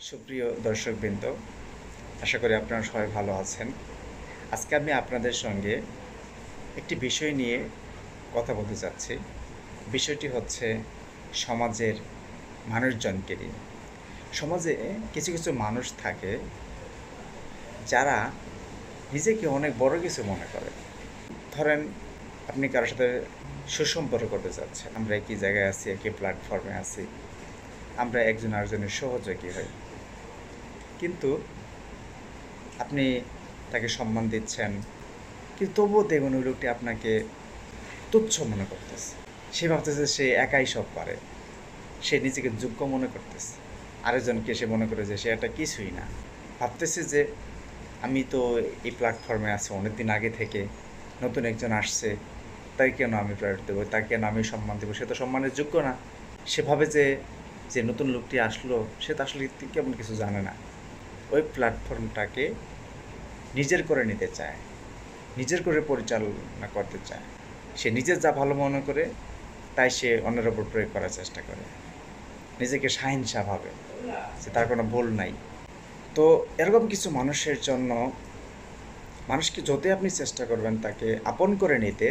সুপ্রিয় দর্শকবৃন্দ, আশা করি আপনারা সবাই ভালো আছেন। আজকে আমি আপনাদের সঙ্গে একটি বিষয় নিয়ে কথা বলতে চাচ্ছি। বিষয়টি হচ্ছে সমাজের মানুষজনকে নিয়ে। সমাজে কিছু কিছু মানুষ থাকে যারা নিজেকে অনেক বড় কিছু মনে করে। ধরেন, আপনি কারোর সাথে সুসম্পর্ক করতে চাচ্ছেন, আমরা একই জায়গায় আছি, একই প্ল্যাটফর্মে আছি, আমরা একজন আরেকজনের সহযোগী হই, কিন্তু আপনি তাকে সম্মান দিচ্ছেন, কিন্তু তবুও দেখুন ওই লোকটি আপনাকে তুচ্ছ মনে করতেছে। সে ভাবতেছে সে একাই সব পারে, সে নিজেকে যোগ্য মনে করতেছে। আরেকজনকে সে মনে করে যে সে একটা কিছুই না, ভাবতেছে যে আমি তো এই প্ল্যাটফর্মে আছি অনেক দিন আগে থেকে, নতুন একজন আসছে, তাই কেন আমি প্রায়োরিটি দেবো, তাকে কেন আমি সম্মান দেবো, সে তো সম্মানের যোগ্য না। সে ভাবে যে যে নতুন লোকটি আসলো সে তো আসলে কেমন কিছু জানে না। ওই প্ল্যাটফর্মটাকে নিজের করে নিতে চায়, নিজের করে পরিচালনা করতে চায়। সে নিজের যা ভালো মনে করে তাই সে অন্যের ওপর প্রয়োগ করার চেষ্টা করে, নিজেকে শাহিনশাহ ভাবে যে তার কোনো ভুল নাই। তো এরকম কিছু মানুষের জন্য মানুষকে যতই আপনি চেষ্টা করবেন তাকে আপন করে নিতে,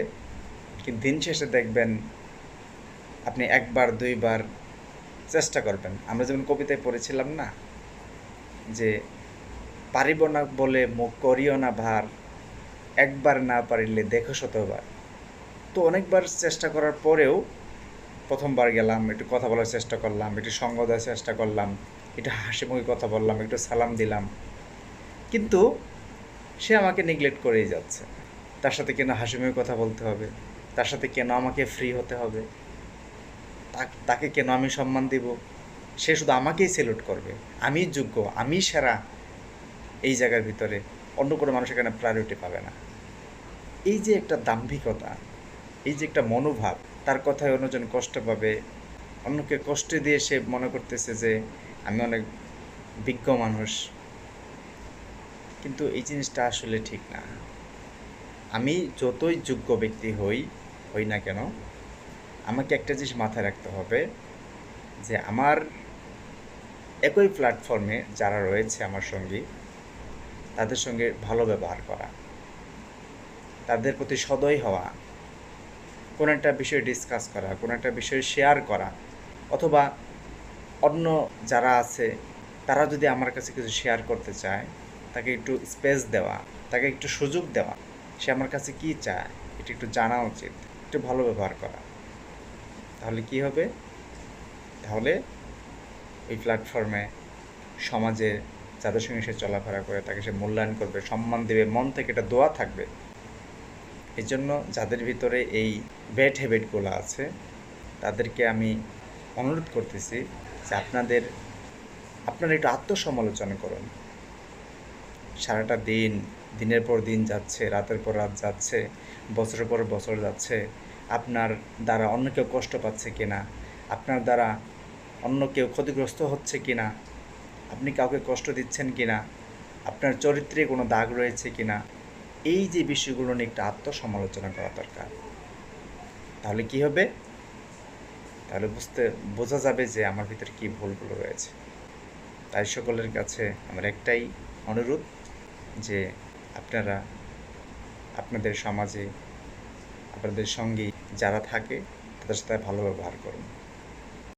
কিন্তু দিন শেষে দেখবেন আপনি একবার দুইবার চেষ্টা করবেন। আমরা যেমন কবিতায় পড়েছিলাম না, যে পারিব না বলে মুখ করিও না ভার, একবার না পারিলে দেখো শতবার। তো অনেকবার চেষ্টা করার পরেও প্রথমবার গেলাম, একটু কথা বলার চেষ্টা করলাম, একটু সঙ্গ দেওয়ার চেষ্টা করলাম, একটু হাসিমুখে কথা বললাম, একটু সালাম দিলাম, কিন্তু সে আমাকে নেগলেক্ট করেই যাচ্ছে। তার সাথে কেন হাসিমুখে কথা বলতে হবে, তার সাথে কেন আমাকে ফ্রি হতে হবে, তাকে কেন আমি সম্মান দিব, সে শুধু আমাকেই সেলুট করবে, আমি যোগ্য, আমি সেরা। এই জায়গার ভিতরে অন্য কোনো মানুষ এখানে প্রায়োরিটি পাবে না। এই যে একটা দাম্ভিকতা, এই যে একটা মনোভাব, তার কথায় অন্যজন কষ্ট পাবে, অন্যকে কষ্ট দিয়ে সে মনে করতেছে যে আমি অনেক বিজ্ঞ মানুষ, কিন্তু এই জিনিসটা আসলে ঠিক না। আমি যতই যোগ্য ব্যক্তি হই না কেন, আমাকে একটা জিনিস মাথায় রাখতে হবে যে আমার একই প্ল্যাটফর্মে যারা রয়েছে আমার সঙ্গী, তাদের সঙ্গে ভালো ব্যবহার করা, তাদের প্রতি সদয় হওয়া, কোনো একটা বিষয় ডিসকাস করা, কোনো একটা বিষয় শেয়ার করা, অথবা অন্য যারা আছে তারা যদি আমার কাছে কিছু শেয়ার করতে চায়, তাকে একটু স্পেস দেওয়া, তাকে একটু সুযোগ দেওয়া, সে আমার কাছে কী চায় এটা একটু জানা উচিত, একটু ভালো ব্যবহার করা। তাহলে কি হবে? তাহলে ওই প্ল্যাটফর্মে সমাজে যাদের সঙ্গে সে চলাফেরা করে তাকে সে মূল্যায়ন করবে, সম্মান দেবে, মন থেকে এটা দোয়া থাকবে। এই জন্য যাদের ভিতরে এই ব্যাড হ্যাবিটগুলো আছে তাদেরকে আমি অনুরোধ করতেছি যে আপনারা একটু আত্মসমালোচনা করুন। সারাটা দিন, দিনের পর দিন যাচ্ছে, রাতের পর রাত যাচ্ছে, বছরের পর বছর যাচ্ছে, আপনার দ্বারা অন্য কেউ কষ্ট পাচ্ছে কিনা, আপনার দ্বারা অন্য কেউ ক্ষতিগ্রস্ত হচ্ছে কিনা, আপনি কাউকে কষ্ট দিচ্ছেন কিনা, আপনার চরিত্রে কোনো দাগ রয়েছে কিনা, এই যে বিষয়গুলো নিয়ে একটা আত্মসমালোচনা করা দরকার। তাহলে কি হবে? তাহলে বোঝা যাবে যে আমার ভিতরে কী ভুলগুলো রয়েছে। তাই সকলের কাছে আমার একটাই অনুরোধ যে আপনারা আপনাদের সমাজে আপনাদের সঙ্গী যারা থাকে তাদের সাথে ভালো ব্যবহার করুন।